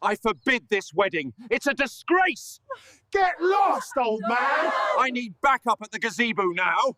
I forbid this wedding. It's a disgrace. Get lost, old man! I need backup at the gazebo now.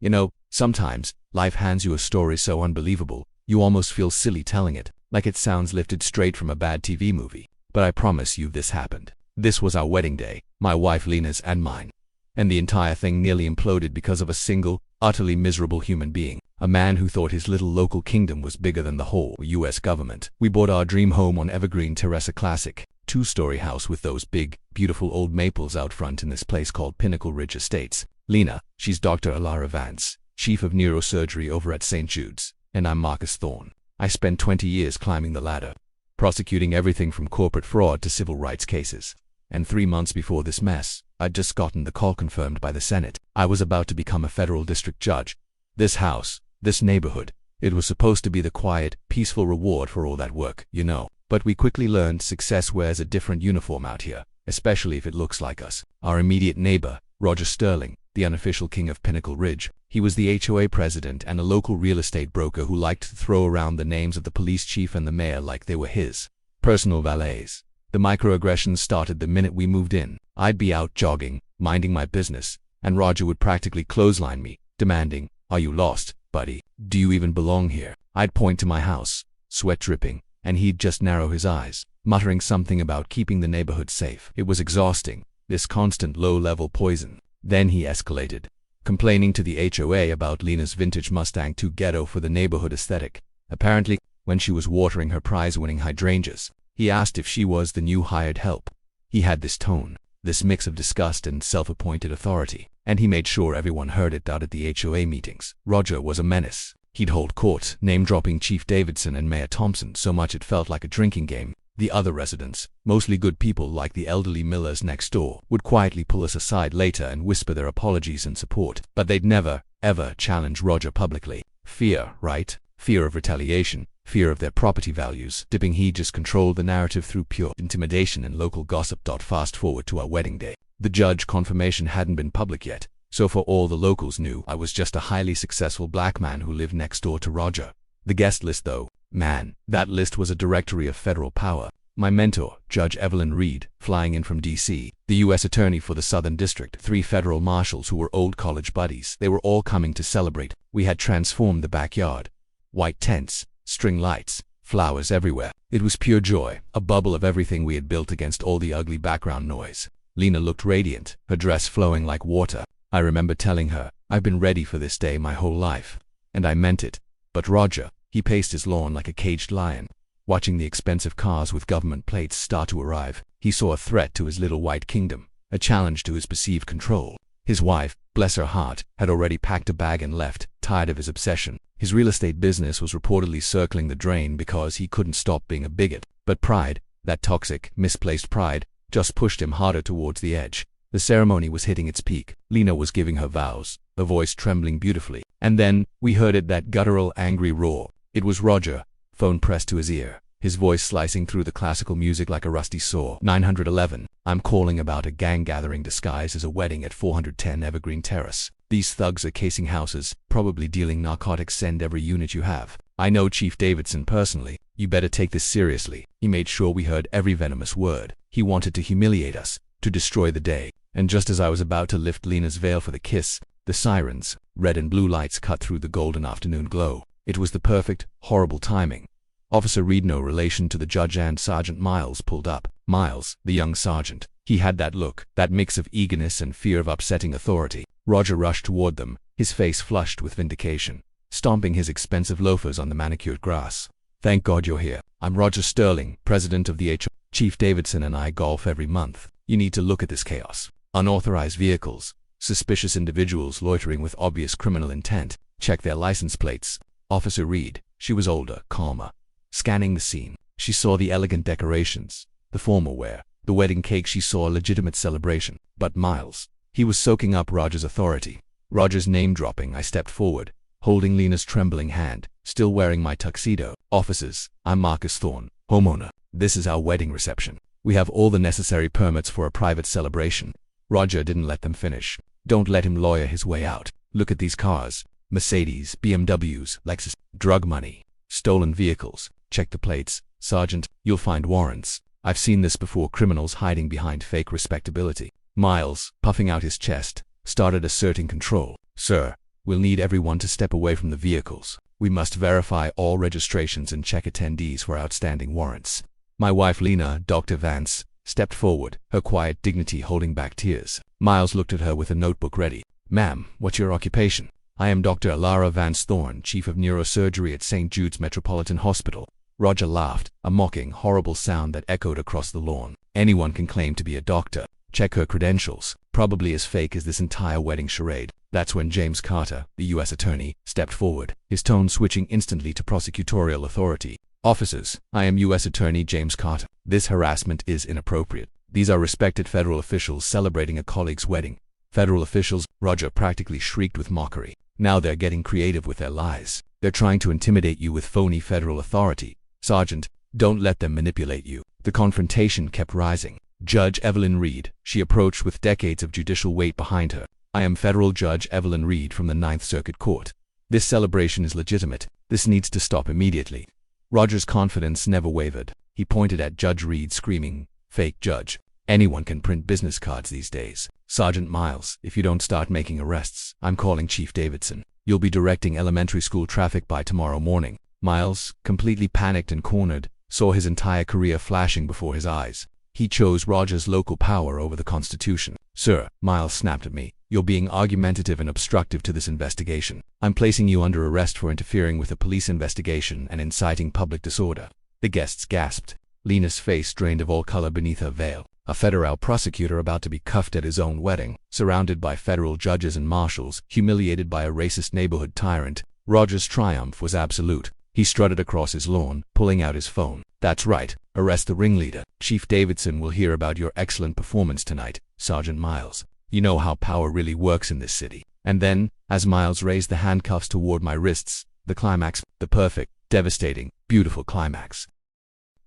You know, sometimes life hands you a story so unbelievable, you almost feel silly telling it, like it sounds lifted straight from a bad TV movie. But I promise you this happened. This was our wedding day, my wife Lena's and mine. And the entire thing nearly imploded because of a single, utterly miserable human being. A man who thought his little local kingdom was bigger than the whole US government. We bought our dream home on Evergreen Terrace, a classic two-story house with those big, beautiful old maples out front in this place called Pinnacle Ridge Estates. Lena, she's Dr. Alara Vance, chief of neurosurgery over at St. Jude's, and I'm Marcus Thorne. I spent 20 years climbing the ladder, prosecuting everything from corporate fraud to civil rights cases. And 3 months before this mess, I'd just gotten the call confirmed by the Senate. I was about to become a federal district judge. This house, this neighborhood, it was supposed to be the quiet, peaceful reward for all that work, you know. But we quickly learned success wears a different uniform out here, especially if it looks like us. Our immediate neighbor, Roger Sterling, the unofficial king of Pinnacle Ridge, he was the HOA president and a local real estate broker who liked to throw around the names of the police chief and the mayor like they were his personal valets. The microaggressions started the minute we moved in. I'd be out jogging, minding my business, and Roger would practically clothesline me, demanding, "Are you lost, buddy? Do you even belong here?" I'd point to my house, sweat dripping, and he'd just narrow his eyes, muttering something about keeping the neighborhood safe. It was exhausting, this constant low-level poison. Then he escalated, complaining to the HOA about Lena's vintage Mustang too ghetto for the neighborhood aesthetic. Apparently, when she was watering her prize-winning hydrangeas, he asked if she was the new hired help. He had this tone, this mix of disgust and self-appointed authority, and he made sure everyone heard it out at the HOA meetings. Roger was a menace. He'd hold court, name-dropping Chief Davidson and Mayor Thompson so much it felt like a drinking game. The other residents, mostly good people like the elderly Millers next door, would quietly pull us aside later and whisper their apologies and support. But they'd never, ever challenge Roger publicly. Fear, right? Fear of retaliation, fear of their property values. Dipping he just controlled the narrative through pure intimidation and local gossip. Fast forward to our wedding day. The judge confirmation hadn't been public yet, so for all the locals knew I was just a highly successful black man who lived next door to Roger. The guest list though, man, that list was a directory of federal power. My mentor, Judge Evelyn Reed, flying in from D.C., the U.S. Attorney for the Southern District, 3 federal marshals who were old college buddies. They were all coming to celebrate. We had transformed the backyard. White tents, string lights, flowers everywhere. It was pure joy, a bubble of everything we had built against all the ugly background noise. Lena looked radiant, her dress flowing like water. I remember telling her, "I've been ready for this day my whole life." And I meant it. But Roger, he paced his lawn like a caged lion. Watching the expensive cars with government plates start to arrive, he saw a threat to his little white kingdom, a challenge to his perceived control. His wife, bless her heart, had already packed a bag and left, tired of his obsession. His real estate business was reportedly circling the drain because he couldn't stop being a bigot. But pride, that toxic, misplaced pride, just pushed him harder towards the edge. The ceremony was hitting its peak. Lena was giving her vows, her voice trembling beautifully. And then, we heard it, that guttural, angry roar. It was Roger, phone pressed to his ear, his voice slicing through the classical music like a rusty saw. 911, I'm calling about a gang gathering disguised as a wedding at 410 Evergreen Terrace. These thugs are casing houses, probably dealing narcotics. Send every unit you have. I know Chief Davidson personally. You better take this seriously. He made sure we heard every venomous word. He wanted to humiliate us, to destroy the day. And just as I was about to lift Lena's veil for the kiss, the sirens, red and blue lights cut through the golden afternoon glow. It was the perfect, horrible timing. Officer Reed, no relation to the judge, and Sergeant Miles pulled up. Miles, the young sergeant. He had that look, that mix of eagerness and fear of upsetting authority. Roger rushed toward them, his face flushed with vindication, stomping his expensive loafers on the manicured grass. "Thank God you're here. I'm Roger Sterling, president of the HOA. Chief Davidson and I golf every month. You need to look at this chaos. Unauthorized vehicles, suspicious individuals loitering with obvious criminal intent. Check their license plates." Officer Reed, she was older, calmer, scanning the scene. She saw the elegant decorations, the formal wear, the wedding cake. She saw a legitimate celebration. But Miles, he was soaking up Roger's authority. Roger's name dropping. I stepped forward, holding Lena's trembling hand, still wearing my tuxedo. "Officers, I'm Marcus Thorne, homeowner. This is our wedding reception. We have all the necessary permits for a private celebration." Roger didn't let them finish. "Don't let him lawyer his way out. Look at these cars. Mercedes, BMWs, Lexus, drug money, stolen vehicles. Check the plates. Sergeant, you'll find warrants. I've seen this before, criminals hiding behind fake respectability. Miles, puffing out his chest, started asserting control. Sir, we'll need everyone to step away from the vehicles. We must verify all registrations and check attendees for outstanding warrants. My wife Lena, Dr. Vance, stepped forward, her quiet dignity holding back tears. Miles looked at her with a notebook ready. Ma'am, what's your occupation? I am Dr. Alara Vance Thorne, Chief of Neurosurgery at St. Jude's Metropolitan Hospital. Roger laughed, a mocking, horrible sound that echoed across the lawn. Anyone can claim to be a doctor. Check her credentials. Probably as fake as this entire wedding charade. That's when James Carter, the U.S. Attorney, stepped forward, his tone switching instantly to prosecutorial authority. Officers, I am U.S. Attorney James Carter. This harassment is inappropriate. These are respected federal officials celebrating a colleague's wedding. Federal officials, Roger practically shrieked with mockery. Now they're getting creative with their lies. They're trying to intimidate you with phony federal authority. Sergeant, don't let them manipulate you. The confrontation kept rising. Judge Evelyn Reed, she approached with decades of judicial weight behind her. I am Federal Judge Evelyn Reed from the Ninth Circuit Court. This celebration is legitimate. This needs to stop immediately. Roger's confidence never wavered. He pointed at Judge Reed, screaming, "Fake judge. Anyone can print business cards these days. Sergeant Miles, if you don't start making arrests, I'm calling Chief Davidson. You'll be directing elementary school traffic by tomorrow morning." Miles, completely panicked and cornered, saw his entire career flashing before his eyes. He chose Roger's local power over the Constitution. Sir, Miles snapped at me, you're being argumentative and obstructive to this investigation. I'm placing you under arrest for interfering with a police investigation and inciting public disorder. The guests gasped. Lena's face drained of all color beneath her veil. A federal prosecutor about to be cuffed at his own wedding, surrounded by federal judges and marshals, humiliated by a racist neighborhood tyrant. Roger's triumph was absolute. He strutted across his lawn, pulling out his phone. That's right. Arrest the ringleader. Chief Davidson will hear about your excellent performance tonight, Sergeant Miles. You know how power really works in this city. And then, as Miles raised the handcuffs toward my wrists, the climax, the perfect, devastating, beautiful climax.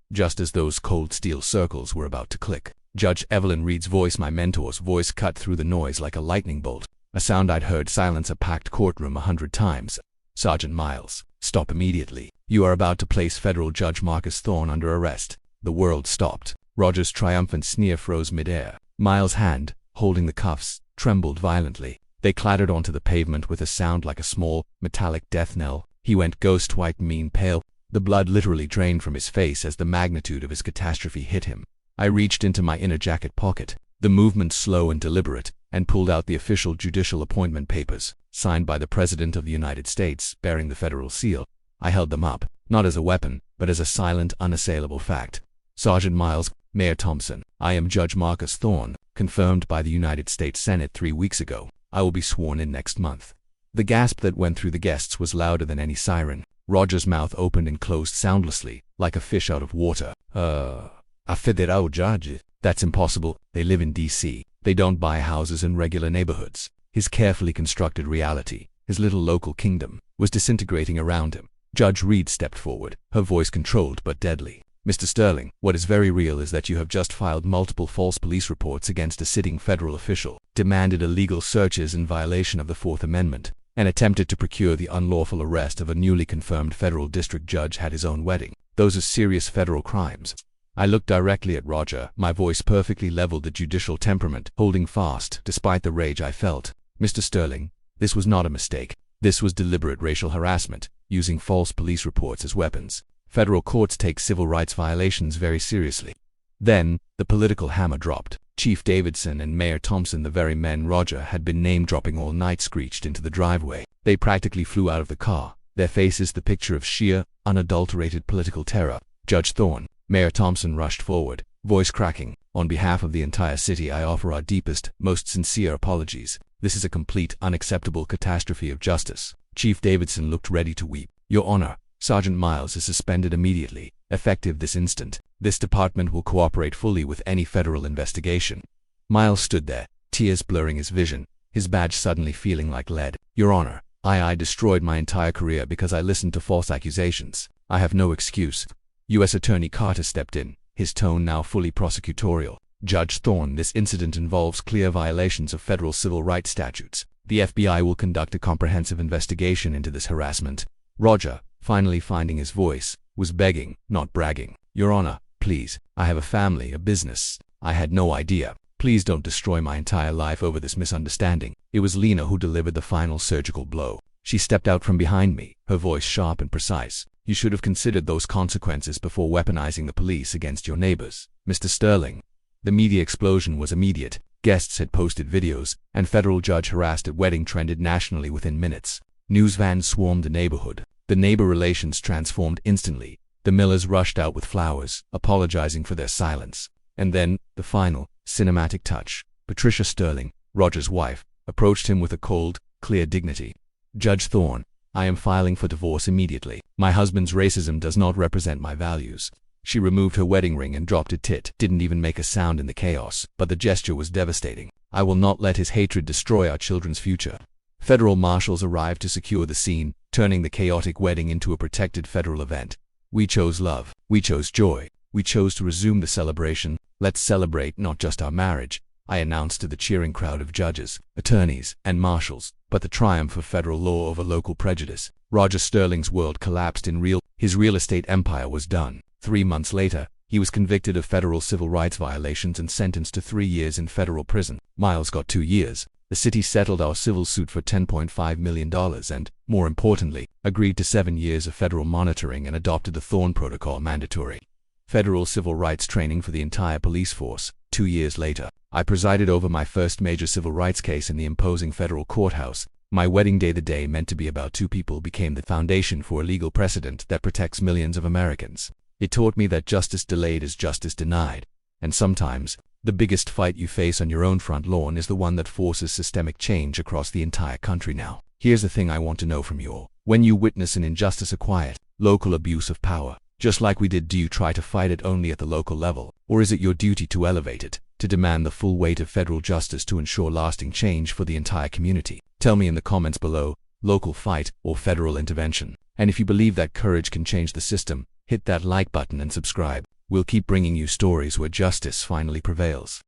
Just as those cold steel circles were about to click, Judge Evelyn Reed's voice, my mentor's voice, cut through the noise like a lightning bolt. A sound I'd heard silence a packed courtroom 100 times. Sergeant Miles, stop immediately. You are about to place Federal Judge Marcus Thorne under arrest. The world stopped. Roger's triumphant sneer froze midair. Miles' hand, holding the cuffs, trembled violently. They clattered onto the pavement with a sound like a small, metallic death knell. He went ghost white, mean pale. The blood literally drained from his face as the magnitude of his catastrophe hit him. I reached into my inner jacket pocket, the movement slow and deliberate, and pulled out the official judicial appointment papers, signed by the President of the United States, bearing the federal seal. I held them up, not as a weapon, but as a silent, unassailable fact. Sergeant Miles, Mayor Thompson, I am Judge Marcus Thorne, confirmed by the United States Senate 3 weeks ago. I will be sworn in next month. The gasp that went through the guests was louder than any siren. Roger's mouth opened and closed soundlessly, like a fish out of water. A federal judge? That's impossible. They live in D.C. They don't buy houses in regular neighborhoods. His carefully constructed reality, his little local kingdom, was disintegrating around him. Judge Reed stepped forward, her voice controlled but deadly. Mr. Sterling, what is very real is that you have just filed multiple false police reports against a sitting federal official, demanded illegal searches in violation of the Fourth Amendment, and attempted to procure the unlawful arrest of a newly confirmed federal district judge at his own wedding. Those are serious federal crimes. I looked directly at Roger, my voice perfectly leveled the judicial temperament, holding fast despite the rage I felt. Mr. Sterling, this was not a mistake. This was deliberate racial harassment, using false police reports as weapons. Federal courts take civil rights violations very seriously. Then, the political hammer dropped. Chief Davidson and Mayor Thompson, the very men Roger had been name-dropping all night, screeched into the driveway. They practically flew out of the car, their faces the picture of sheer, unadulterated political terror. Judge Thorne, Mayor Thompson rushed forward, voice cracking. On behalf of the entire city, I offer our deepest, most sincere apologies. This is a complete, unacceptable catastrophe of justice. Chief Davidson looked ready to weep. Your Honor, Sergeant Miles is suspended immediately, effective this instant. This department will cooperate fully with any federal investigation. Miles stood there, tears blurring his vision, his badge suddenly feeling like lead. Your Honor, I destroyed my entire career because I listened to false accusations. I have no excuse. U.S. Attorney Carter stepped in, his tone now fully prosecutorial. Judge Thorne, this incident involves clear violations of federal civil rights statutes. The FBI will conduct a comprehensive investigation into this harassment. Roger, finally finding his voice, was begging, not bragging. Your Honor, please, I have a family, a business. I had no idea. Please don't destroy my entire life over this misunderstanding. It was Lena who delivered the final surgical blow. She stepped out from behind me, her voice sharp and precise. You should have considered those consequences before weaponizing the police against your neighbors, Mr. Sterling. The media explosion was immediate. Guests had posted videos, and federal judge harassed at wedding trended nationally within minutes. News vans swarmed the neighborhood. The neighbor relations transformed instantly. The Millers rushed out with flowers, apologizing for their silence. And then, the final, cinematic touch. Patricia Sterling, Roger's wife, approached him with a cold, clear dignity. Judge Thorne, I am filing for divorce immediately. My husband's racism does not represent my values. She removed her wedding ring and dropped it. Didn't even make a sound in the chaos, but the gesture was devastating. I will not let his hatred destroy our children's future. Federal marshals arrived to secure the scene, turning the chaotic wedding into a protected federal event. We chose love. We chose joy. We chose to resume the celebration. Let's celebrate not just our marriage, I announced to the cheering crowd of judges, attorneys, and marshals, but the triumph of federal law over local prejudice. Roger Sterling's world collapsed his real estate empire was done. 3 months later, he was convicted of federal civil rights violations and sentenced to 3 years in federal prison. Miles got 2 years. The city settled our civil suit for $10.5 million and, more importantly, agreed to 7 years of federal monitoring and adopted the Thorne Protocol mandatory federal civil rights training for the entire police force. 2 years later, I presided over my first major civil rights case in the imposing federal courthouse. My wedding day, the day meant to be about two people, became the foundation for a legal precedent that protects millions of Americans. It taught me that justice delayed is justice denied, and sometimes, the biggest fight you face on your own front lawn is the one that forces systemic change across the entire country now. Here's the thing I want to know from you all. When you witness an injustice, a quiet, local abuse of power, just like we did, do you try to fight it only at the local level, or is it your duty to elevate it, to demand the full weight of federal justice to ensure lasting change for the entire community? Tell me in the comments below, local fight or federal intervention. And if you believe that courage can change the system, hit that like button and subscribe. We'll keep bringing you stories where justice finally prevails.